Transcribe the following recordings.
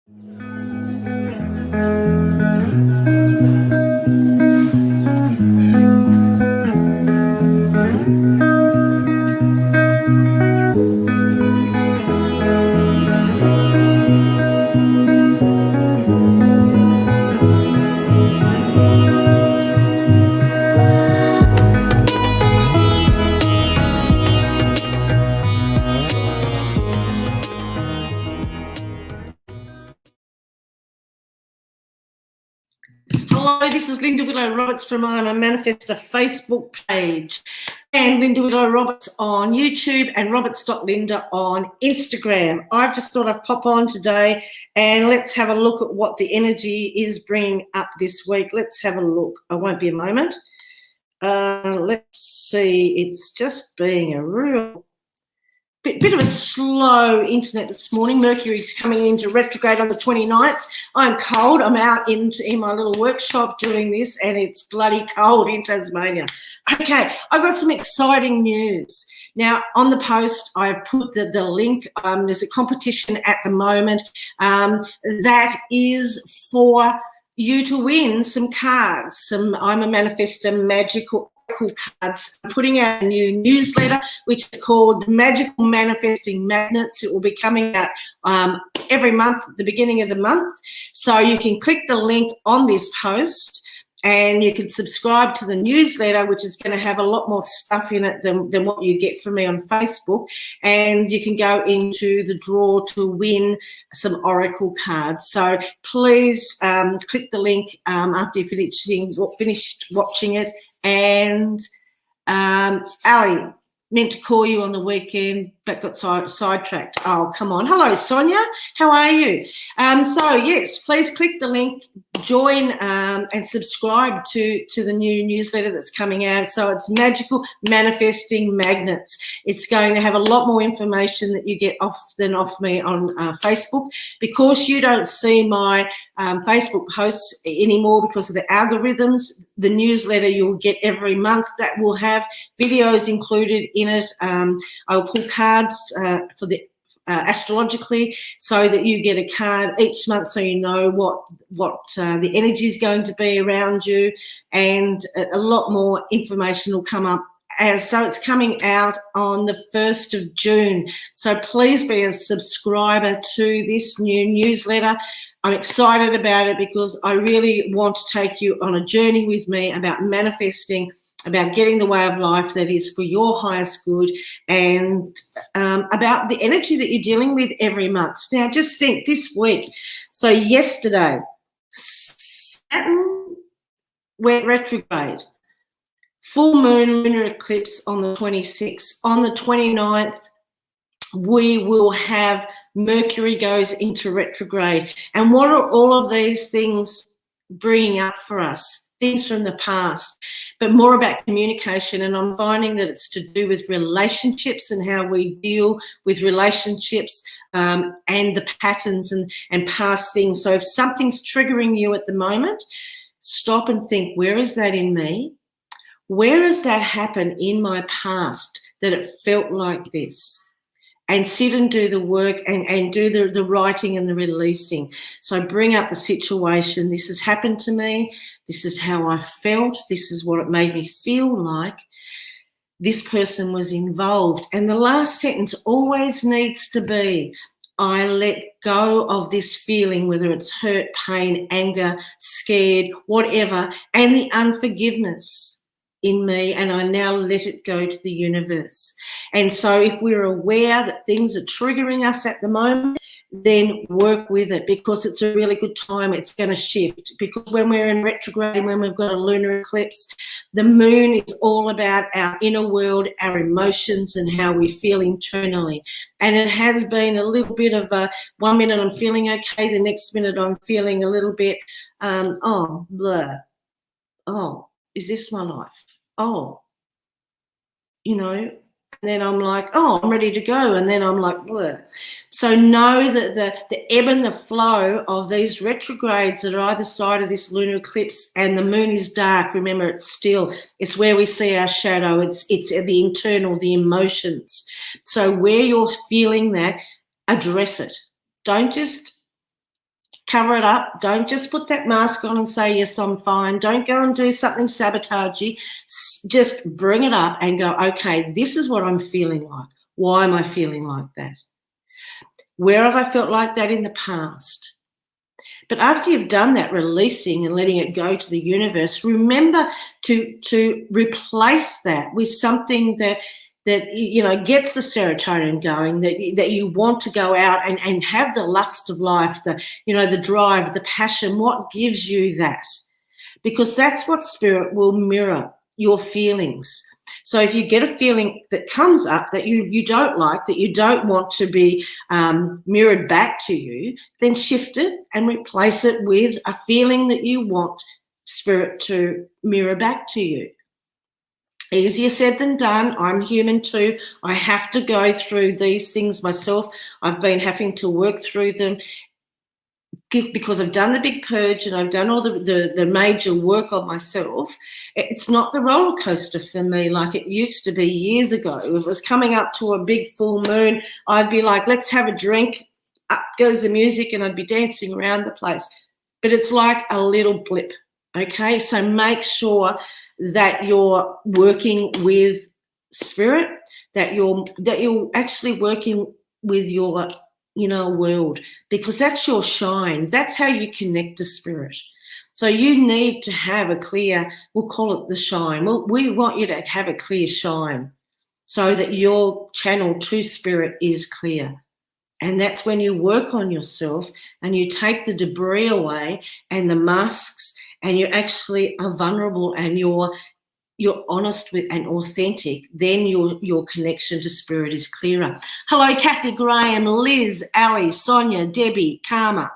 Hello, this is Linda Willow Roberts from I'm a Manifestor Facebook page, and Linda Willow Roberts on YouTube and roberts.linda on Instagram. I've just thought I'd pop on today and let's have a look at what the energy is bringing up this week. Let's have a look. I won't be a moment. Let's see. It's just being a real bit of a slow internet this morning. Mercury's coming into retrograde on the 29th. I'm cold. I'm out in my little workshop doing this, and it's bloody cold in Tasmania. Okay, I've got some exciting news. Now, on the post, I've put the link. There's a competition at the moment that is for you to win some cards, some I'm a Manifestor magical cards. I'm putting out a new newsletter which is called Magical Manifesting Magnets. It will be coming out every month at the beginning of the month. So you can click the link on this post and you can subscribe to the newsletter, which is going to have a lot more stuff in it than what you get from me on Facebook. And you can go into the draw to win some Oracle cards. So please click the link after you've finished watching it. And Ali, meant to call you on the weekend, but got sidetracked. Oh, come on. Hello, Sonia. How are you? So, yes, please click the link, join and subscribe to the new newsletter that's coming out. So it's Magical Manifesting Magnets. It's going to have a lot more information that you get off me on Facebook. Because you don't see my Facebook posts anymore because of the algorithms, the newsletter you'll get every month that will have videos included in it. I'll pull cards for the astrologically, so that you get a card each month, so you know what the energy is going to be around you, and a lot more information will come up. So it's coming out on the 1st of June. So please be a subscriber to this new newsletter. I'm excited about it because I really want to take you on a journey with me about manifesting, about getting the way of life that is for your highest good, and about the energy that you're dealing with every month. Now, just think this week. So yesterday, Saturn went retrograde. Full moon, lunar eclipse on the 26th. On the 29th, we will have Mercury goes into retrograde. And what are all of these things bringing up for us? Things from the past, but more about communication. And I'm finding that it's to do with relationships and how we deal with relationships and the patterns and past things. So if something's triggering you at the moment, stop and think, where is that in me? Where has that happened in my past that it felt like this? And sit and do the work and do the writing and the releasing. So bring up the situation. This has happened to me. This is how I felt. This is what it made me feel like. This person was involved. And the last sentence always needs to be, I let go of this feeling, whether it's hurt, pain, anger, scared, whatever, and the unforgiveness in me, and I now let it go to the universe. And so if we're aware that things are triggering us at the moment, then work with it, because it's a really good time. It's going to shift, because when we're in retrograde, when we've got a lunar eclipse, the moon is all about our inner world, our emotions, and how we feel internally. And it has been a little bit of a 1 minute I'm feeling okay, the next minute I'm feeling a little bit, oh, blah. Oh, is this my life? Oh, you know, and then I'm like, oh, I'm ready to go. And then I'm like, bleh. So know that the ebb and the flow of these retrogrades that are either side of this lunar eclipse, and the moon is dark. Remember, it's still, it's where we see our shadow. It's the internal, the emotions. So where you're feeling that, address it. Don't just Cover it up. Don't just put that mask on and say, yes, I'm fine. Don't go and do something sabotagey. Just bring it up and go, okay, this is what I'm feeling like. Why am I feeling like that? Where have I felt like that in the past? But after you've done that releasing and letting it go to the universe, remember to replace that with something that gets the serotonin going, that you want to go out and have the lust of life, the drive, the passion. What gives you that? Because that's what spirit will mirror, your feelings. So if you get a feeling that comes up that you don't like, that you don't want to be mirrored back to you, then shift it and replace it with a feeling that you want spirit to mirror back to you. Easier said than done. I'm human too. I have to go through these things myself. I've been having to work through them because I've done the big purge and I've done all the major work on myself. It's not the roller coaster for me like it used to be years ago. If it was coming up to a big full moon, I'd be like, let's have a drink. Up goes the music and I'd be dancing around the place. But it's like a little blip, okay? So make sure that you're working with spirit, that you're actually working with your world, because that's your shine. That's how you connect to spirit. So you need to have a clear, we'll call it the shine. We want you to have a clear shine so that your channel to spirit is clear. And that's when you work on yourself and you take the debris away and the masks, and you actually are vulnerable and you're honest with and authentic, then your connection to spirit is clearer. Hello, Kathy Graham, Liz, Ali, Sonia, Debbie, Karma,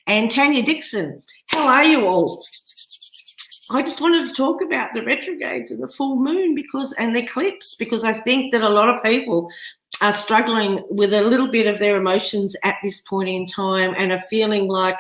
and Tanya Dixon. How are you all? I just wanted to talk about the retrogrades and the full moon and the eclipse, because I think that a lot of people are struggling with a little bit of their emotions at this point in time and are feeling like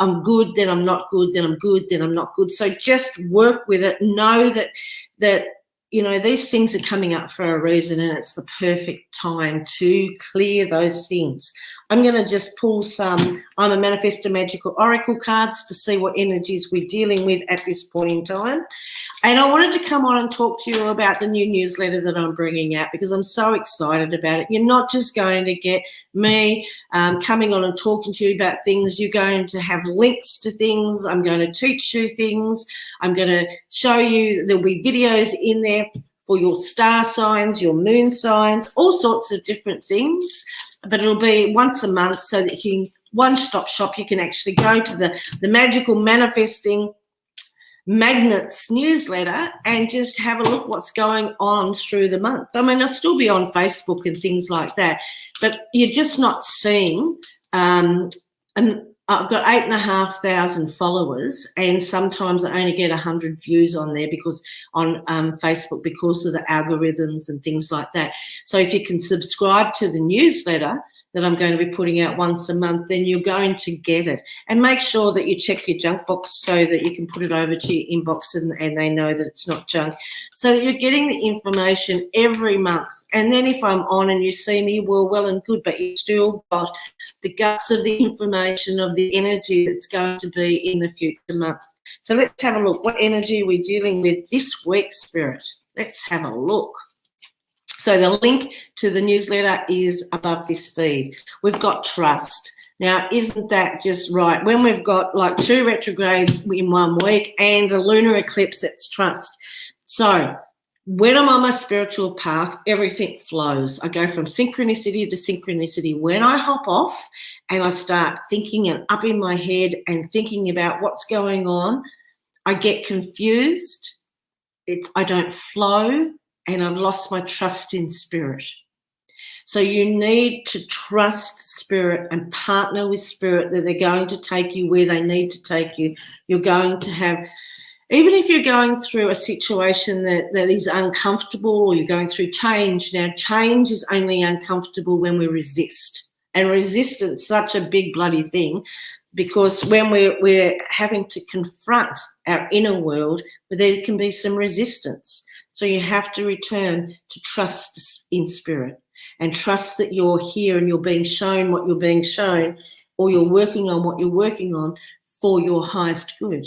I'm good, then I'm not good, then I'm good, then I'm not good. So just work with it. Know that these things are coming up for a reason, and it's the perfect time to clear those things. I'm going to just pull some I'm a Manifestor Magical Oracle cards to see what energies we're dealing with at this point in time. And I wanted to come on and talk to you about the new newsletter that I'm bringing out, because I'm so excited about it. You're not just going to get me coming on and talking to you about things. You're going to have links to things. I'm going to teach you things. I'm going to show you, there'll be videos in there for your star signs, your moon signs, all sorts of different things. But it'll be once a month so that you can, one-stop shop, you can actually go to the Magical Manifesting Magnets newsletter and just have a look what's going on through the month. I mean, I'll still be on Facebook and things like that, but you're just not seeing, and I've got 8,500 followers, and sometimes I only get 100 views on there because on Facebook, because of the algorithms and things like that. So if you can subscribe to the newsletter that I'm going to be putting out once a month, then you're going to get it. And make sure that you check your junk box so that you can put it over to your inbox and they know that it's not junk, so that you're getting the information every month. And then if I'm on and you see me, well and good, but you still got the guts of the information, of the energy that's going to be in the future month. So let's have a look. What energy are we dealing with this week, Spirit? Let's have a look. So the link to the newsletter is above this feed. We've got trust. Now, isn't that just right? When we've got like 2 retrogrades in 1 week and a lunar eclipse, it's trust. So when I'm on my spiritual path, everything flows. I go from synchronicity to synchronicity. When I hop off and I start thinking and up in my head and thinking about what's going on, I get confused. I don't flow. And I've lost my trust in spirit. So you need to trust spirit and partner with spirit that they're going to take you where they need to take you. You're going to have, even if you're going through a situation that is uncomfortable, or you're going through change. Now, change is only uncomfortable when we resist. And resistance is such a big bloody thing, because when we're having to confront our inner world, there can be some resistance. So you have to return to trust in spirit and trust that you're here and you're being shown what you're being shown or you're working on what you're working on for your highest good.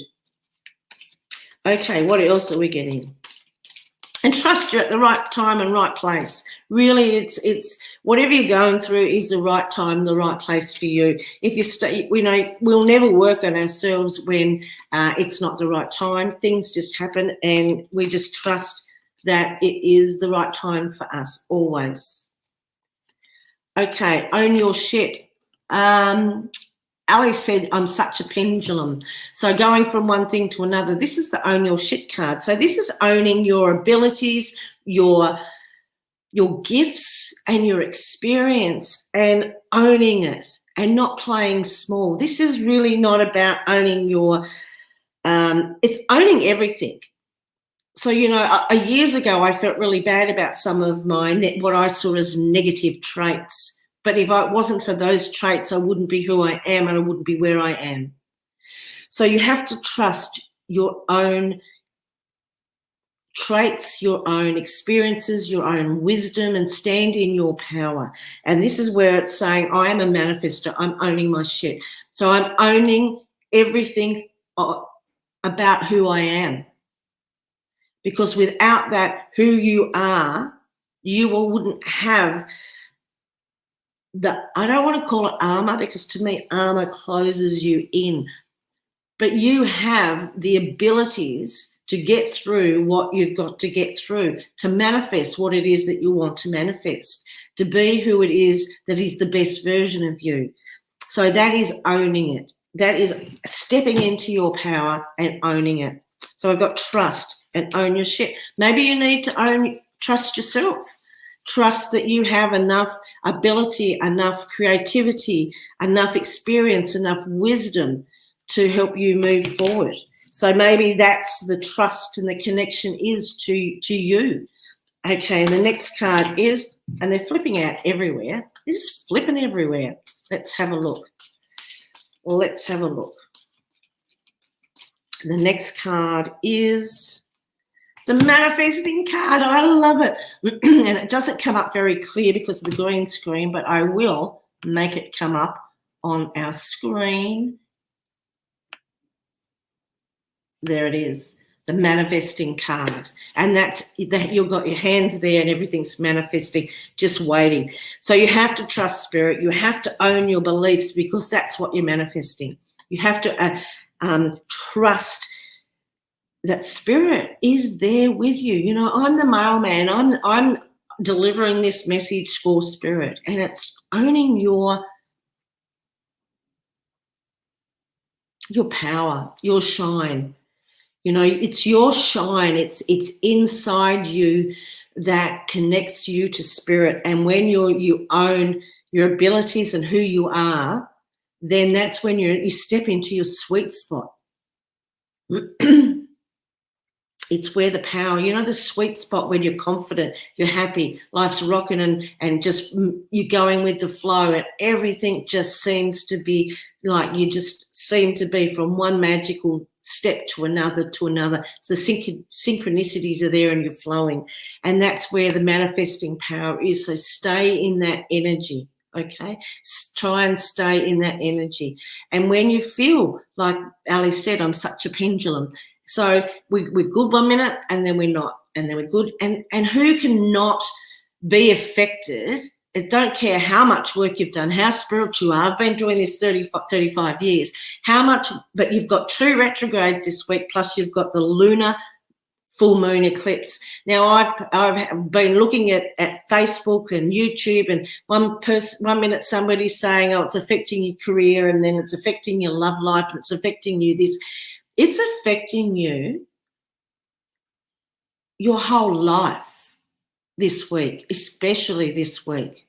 Okay, what else are we getting? And trust you're at the right time and right place. Really, it's whatever you're going through is the right time, the right place for you. If you we'll never work on ourselves when it's not the right time. Things just happen, and we just trust that it is the right time for us always. Okay, own your shit. Ali said, I'm such a pendulum. So going from one thing to another, this is the own your shit card. So this is owning your abilities, your gifts and your experience, and owning it and not playing small. This is really not about owning your, it's owning everything. So, years ago, I felt really bad about some of my, what I saw as negative traits. But if it wasn't for those traits, I wouldn't be who I am and I wouldn't be where I am. So you have to trust your own traits, your own experiences, your own wisdom, and stand in your power. And this is where it's saying, I am a manifester. I'm owning my shit. So I'm owning everything about who I am. Because without that, who you are, you wouldn't have I don't want to call it armor, because to me, armor closes you in. But you have the abilities to get through what you've got to get through, to manifest what it is that you want to manifest, to be who it is that is the best version of you. So that is owning it. That is stepping into your power and owning it. So I've got trust and own your shit. Maybe you need to trust yourself. Trust that you have enough ability, enough creativity, enough experience, enough wisdom to help you move forward. So maybe that's the trust and the connection is to you. Okay, and the next card is, and they're flipping out everywhere. They're just flipping everywhere. Let's have a look. Let's have a look. The next card is the manifesting card. I love it. And it doesn't come up very clear because of the green screen, but I will make it come up on our screen. There it is, the manifesting card. And that's that you've got your hands there and everything's manifesting, just waiting. So you have to trust spirit. You have to own your beliefs, because that's what you're manifesting. You have to trust that spirit is there with you. I'm the mailman. I'm delivering this message for spirit, and it's owning your power, your shine. It's your shine. It's inside you that connects you to spirit. And when you own your abilities and who you are, then that's when you step into your sweet spot. It's where the power, the sweet spot when you're confident, you're happy, life's rocking, and just you're going with the flow, and everything just seems to be like you just seem to be from one magical step to another to another. So the synchronicities are there and you're flowing. And that's where the manifesting power is. So stay in that energy. Okay, try and stay in that energy. And when you feel like Ali said, I'm such a pendulum. So we're good 1 minute and then we're not, and then we're good. And who cannot be affected? Don't care how much work you've done, how spiritual you are. I've been doing this 35 years. But you've got 2 retrogrades this week, plus you've got the lunar full moon eclipse. Now I've been looking at Facebook and YouTube, and one minute somebody's saying, oh, it's affecting your career, and then it's affecting your love life, and it's affecting you this. It's affecting you your whole life this week, especially this week.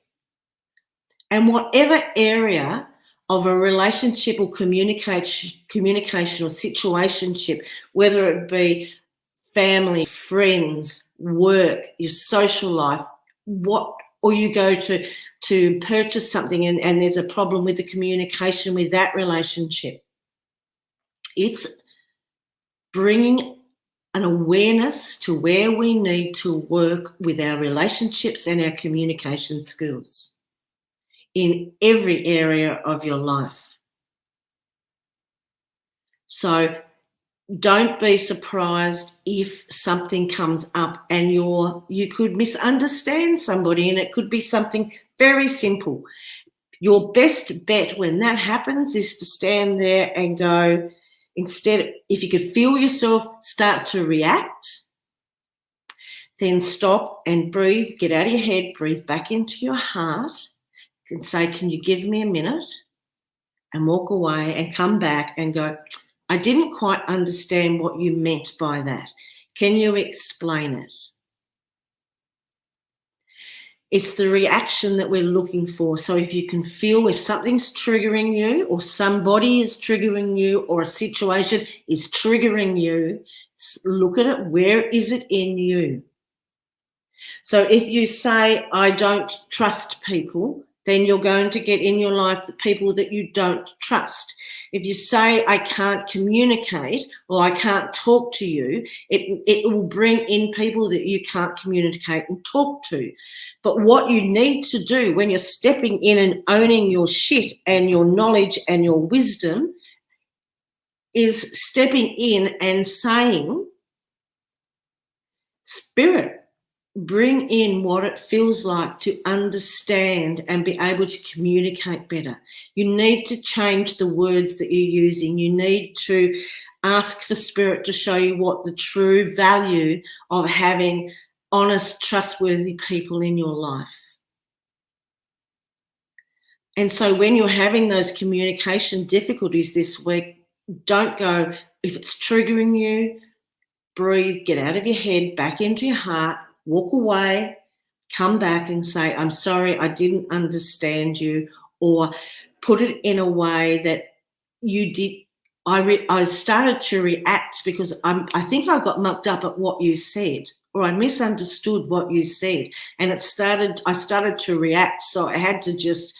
And whatever area of a relationship or communication or situationship, whether it be family, friends, work, your social life, or you go to purchase something and there's a problem with the communication with that relationship, it's bringing an awareness to where we need to work with our relationships and our communication skills in every area of your life. So don't be surprised if something comes up and you could misunderstand somebody, and it could be something very simple. Your best bet when that happens is to stand there and go, instead, if you could feel yourself start to react, then stop and breathe, get out of your head, breathe back into your heart, and say, can you give me a minute? And walk away and come back and go, I didn't quite understand what you meant by that. Can you explain it? It's the reaction that we're looking for. So if you can feel if something's triggering you, or somebody is triggering you, or a situation is triggering you, look at it. Where is it in you? So if you say, I don't trust people, then you're going to get in your life the people that you don't trust. If you say, I can't communicate, or I can't talk to you, it will bring in people that you can't communicate and talk to. But what you need to do when you're stepping in and owning your shit and your knowledge and your wisdom is stepping in and saying, Spirit, bring in what it feels like to understand and be able to communicate better. You need to change the words that you're using. You need to ask for Spirit to show you what the true value of having honest, trustworthy people in your life. And so when you're having those communication difficulties this week, don't go, if it's triggering you, breathe, get out of your head, back into your heart, walk away, come back and say, I'm sorry, I didn't understand you, or put it in a way that you did. I started to react because I think I got mucked up at what you said, or I misunderstood what you said, and I started to react. So I had to just,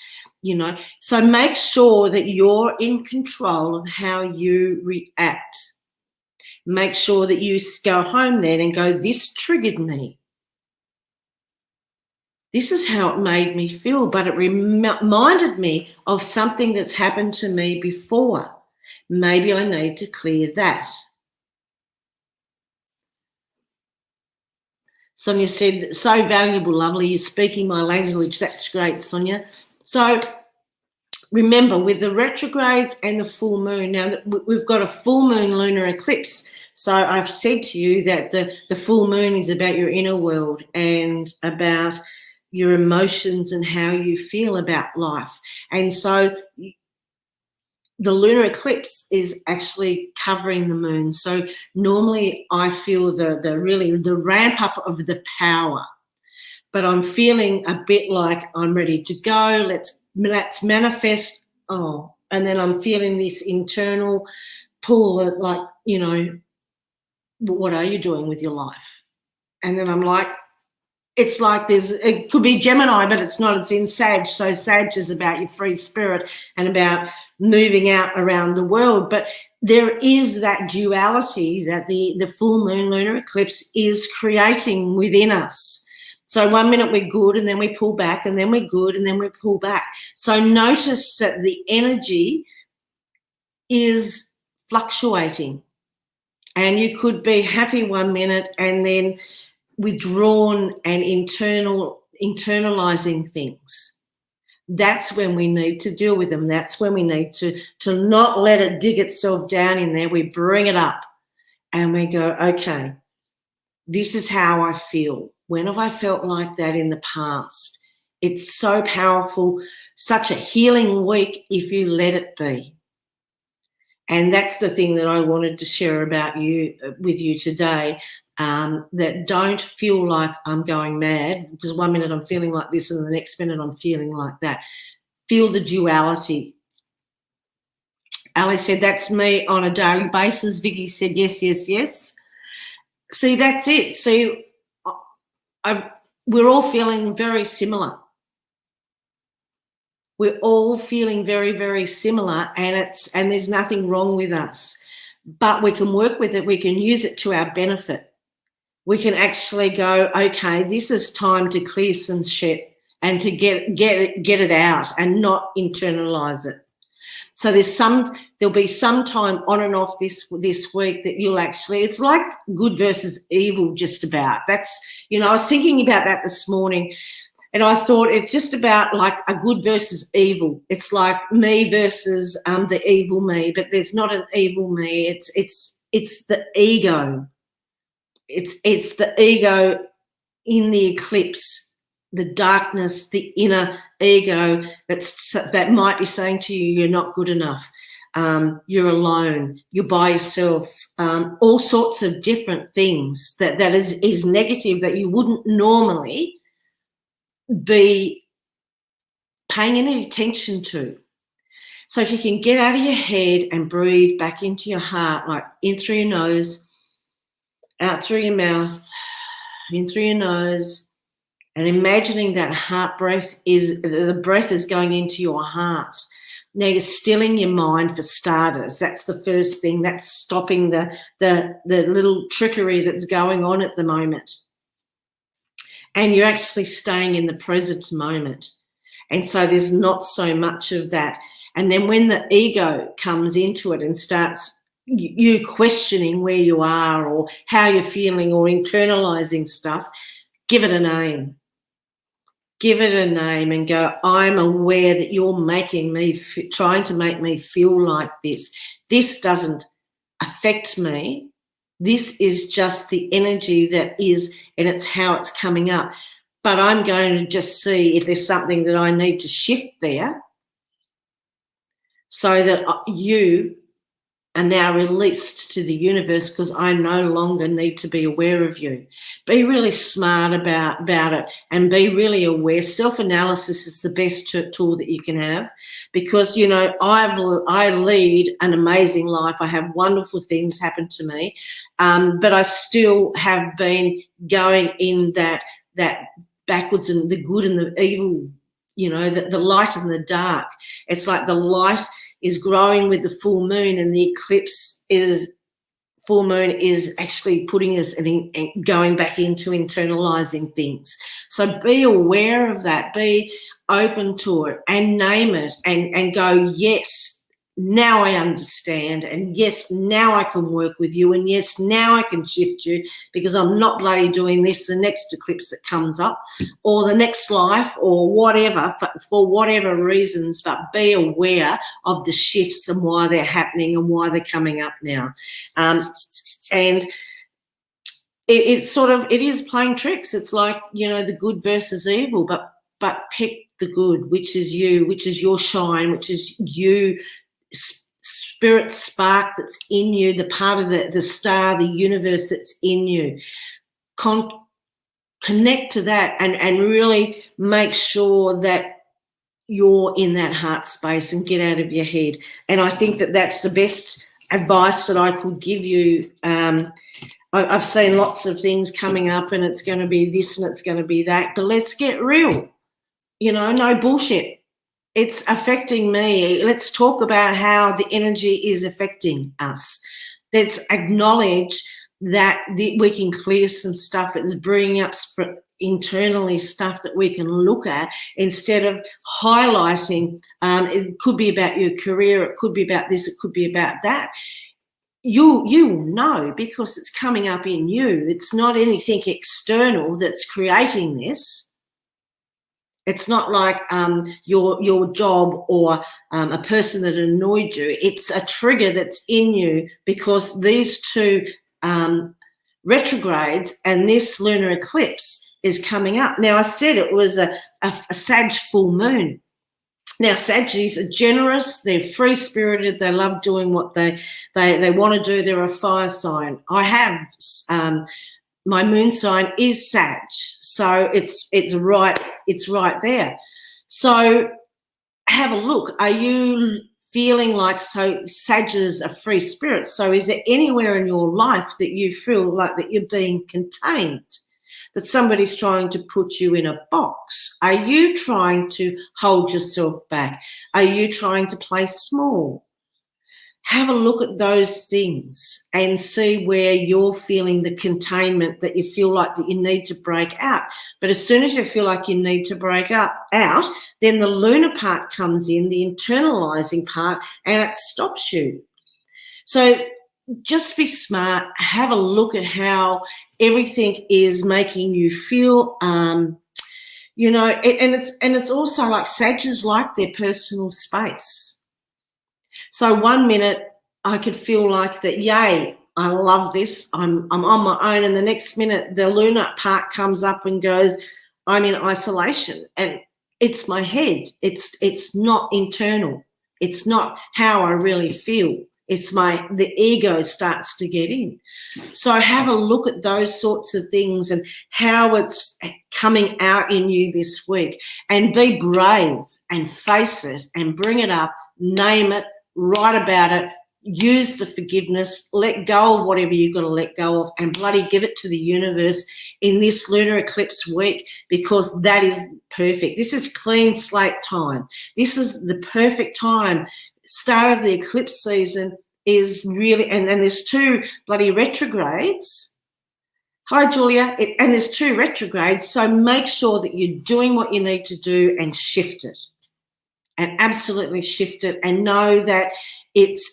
so make sure that you're in control of how you react. Make sure that you go home then and go, this triggered me. This is how it made me feel, but it reminded me of something that's happened to me before. Maybe I need to clear that. Sonia said, so valuable, lovely. You're speaking my language. That's great, Sonia. So remember, with the retrogrades and the full moon, now we've got a full moon lunar eclipse. So I've said to you that the full moon is about your inner world and about your emotions and how you feel about life. And so the lunar eclipse is actually covering the moon. So normally I feel the ramp up of the power, but I'm feeling a bit like I'm ready to go. Let's manifest. And then I'm feeling this internal pull, like, what are you doing with your life? And then I'm like, it's like it could be Gemini, but it's not, it's in Sag. So Sag is about your free spirit and about moving out around the world. But there is that duality that the full moon lunar eclipse is creating within us. So 1 minute we're good and then we pull back, and then we're good and then we pull back. So notice that the energy is fluctuating, and you could be happy 1 minute and then withdrawn and internalizing things. That's when we need to deal with them. That's when we need to not let it dig itself down in there. We bring it up and we go, okay, this is how I feel. When have I felt like that in the past? It's so powerful, such a healing week if you let it be. And that's the thing that I wanted to share about with you today, that don't feel like I'm going mad, because 1 minute I'm feeling like this and the next minute I'm feeling like that. Feel the duality. Ali said, that's me on a daily basis. Vicky said, yes, yes, yes. See, that's it. See, we're all feeling very similar. We're all feeling very, very similar, and there's nothing wrong with us. But we can work with it. We can use it to our benefit. We can actually go, okay, this is time to clear some shit and to get it out and not internalize it. So there'll be some time on and off this week that you'll actually, it's like good versus evil just about. That's, I was thinking about that this morning, and I thought it's just about like a good versus evil. It's like me versus the evil me, but there's not an evil me. It's the ego. It's the ego in the eclipse, the darkness, the inner ego that might be saying to you, you're not good enough. You're alone. You're by yourself. All sorts of different things that is negative that you wouldn't normally be paying any attention to. So if you can get out of your head and breathe back into your heart, like in through your nose, out through your mouth, in through your nose, and imagining that heart breath the breath is going into your heart. Now you're stilling your mind for starters. That's the first thing. That's stopping the little trickery that's going on at the moment. And you're actually staying in the present moment. And so there's not so much of that. And then when the ego comes into it and starts you questioning where you are or how you're feeling or internalizing stuff, give it a name. Give it a name and go, I'm aware that you're making me, trying to make me feel like this. This doesn't affect me. This is just the energy that is, and it's how it's coming up. But I'm going to just see if there's something that I need to shift there so that you are now released to the universe, because I no longer need to be aware of you. Be really smart about it and be really aware. Self-analysis is the best tool that you can have, because, I lead an amazing life. I have wonderful things happen to me, but I still have been going in that backwards and the good and the evil, the light and the dark. It's like the light is growing with the full moon, and the full moon is actually putting us and going back into internalizing things. So be aware of that, be open to it and name it and go, yes, now I understand, and yes, now I can work with you, and yes, now I can shift you, because I'm not bloody doing this the next eclipse that comes up or the next life or whatever, for whatever reasons. But be aware of the shifts and why they're happening and why they're coming up now. And it is playing tricks. It's like, the good versus evil, but pick the good, which is you, which is your shine, which is you, spirit spark that's in you, the part of the star, the universe that's in you. Connect to that and really make sure that you're in that heart space and get out of your head. And I think that that's the best advice that I could give you. I've seen lots of things coming up, and it's going to be this and it's going to be that, but let's get real. No bullshit. It's affecting me. Let's talk about how the energy is affecting us. Let's acknowledge that we can clear some stuff. It's bringing up internally stuff that we can look at, instead of highlighting. It could be about your career. It could be about this. It could be about that. You will know, because it's coming up in you. It's not anything external that's creating this. It's not like your job or a person that annoyed you. It's a trigger that's in you, because these two retrogrades and this lunar eclipse is coming up. Now, I said it was a Sag full moon. Now, Saggies are generous, they're free-spirited, they love doing what they want to do. They're a fire sign. I have my moon sign is Sag, so it's right there. So have a look. Are you feeling like, so Sages are free spirits? So is there anywhere in your life that you feel like that you're being contained, that somebody's trying to put you in a box? Are you trying to hold yourself back? Are you trying to play small? have a look at those things and see where you're feeling the containment that you feel like that you need to break out. But as soon as you feel like you need to break out, then the lunar part comes in, the internalizing part, and it stops you. So just be smart, have a look at how everything is making you feel, you know, and it's also like Sagittarius like their personal space. So 1 minute I could feel like that, yay, I love this, I'm on my own, and the next minute the lunar part comes up and goes, I'm in isolation, and it's my head. It's not internal. It's not how I really feel. It's the ego starts to get in. So have a look at those sorts of things and how it's coming out in you this week, and be brave and face it and bring it up, name it, write about it, use the forgiveness, let go of whatever you've got to let go of, and bloody give it to the universe in this lunar eclipse week, because that is perfect. This is clean slate time. This is the perfect time. Start of the eclipse season is really, and there's 2 bloody retrogrades. Hi, Julia. And there's 2 retrogrades, so make sure that you're doing what you need to do and shift it. And absolutely shift it, and know that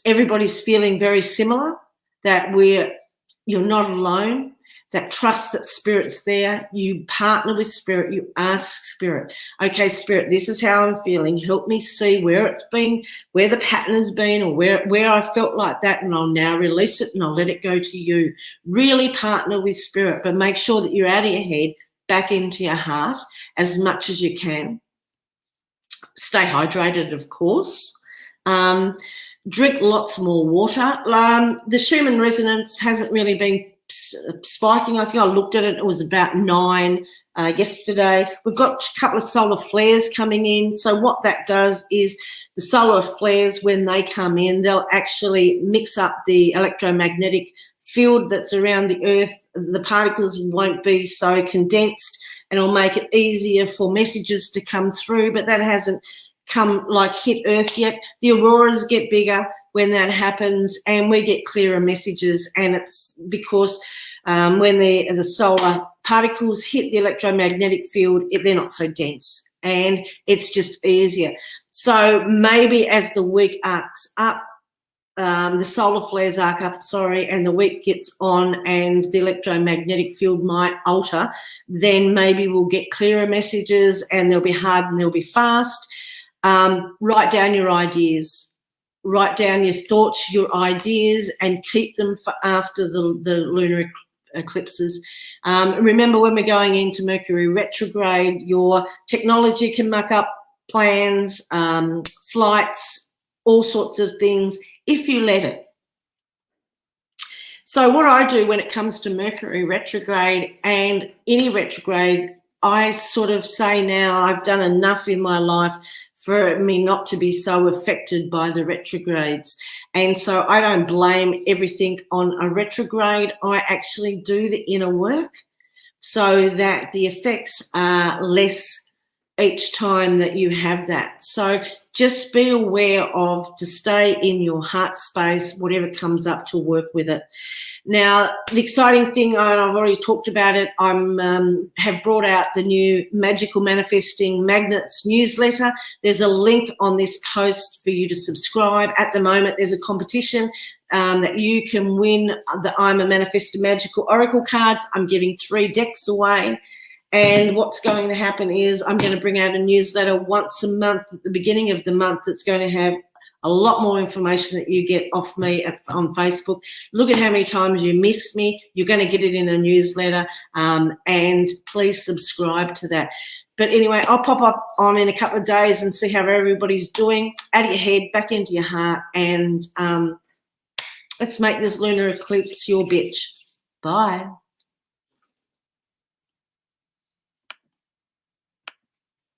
everybody's feeling very similar, that you're not alone, that trust that Spirit's there. You partner with Spirit, you ask Spirit, okay, Spirit, this is how I'm feeling. Help me see where it's been, where the pattern has been, or where I felt like that, and I'll now release it and I'll let it go to you. Really partner with Spirit, but make sure that you're out of your head, back into your heart as much as you can. Stay hydrated, of course. Drink lots more water. The Schumann resonance hasn't really been spiking. I think I looked at it. It was about 9 yesterday. We've got a couple of solar flares coming in. So what that does is the solar flares, when they come in, they'll actually mix up the electromagnetic field that's around the Earth. The particles won't be so condensed, and it'll make it easier for messages to come through, but that hasn't hit Earth yet. The auroras get bigger when that happens, and we get clearer messages, and it's because when the solar particles hit the electromagnetic field, they're not so dense, and it's just easier. So maybe as the week arcs up, the solar flares arc up, and the week gets on and the electromagnetic field might alter, then maybe we'll get clearer messages, and they'll be hard and they'll be fast. Write down your ideas. Write down your thoughts, your ideas, and keep them for after the lunar eclipses. Remember, when we're going into Mercury retrograde, your technology can muck up plans, flights, all sorts of things, if you let it. So what I do when it comes to Mercury retrograde and any retrograde, I sort of say now I've done enough in my life for me not to be so affected by the retrogrades. And so I don't blame everything on a retrograde. I actually do the inner work so that the effects are less each time that you have that. So just be aware of to stay in your heart space, whatever comes up, to work with it. Now, the exciting thing, and I've already talked about it, I have brought out the new Magical Manifesting Magnets newsletter. There's a link on this post for you to subscribe. At the moment, there's a competition that you can win the I'm a Manifestor Magical Oracle cards. I'm giving 3 decks away. And what's going to happen is I'm going to bring out a newsletter once a month at the beginning of the month that's going to have a lot more information that you get off me on Facebook. Look at how many times you missed me. You're going to get it in a newsletter, and please subscribe to that. But anyway, I'll pop up on in a couple of days and see how everybody's doing. Out of your head, back into your heart, and let's make this lunar eclipse your bitch. Bye.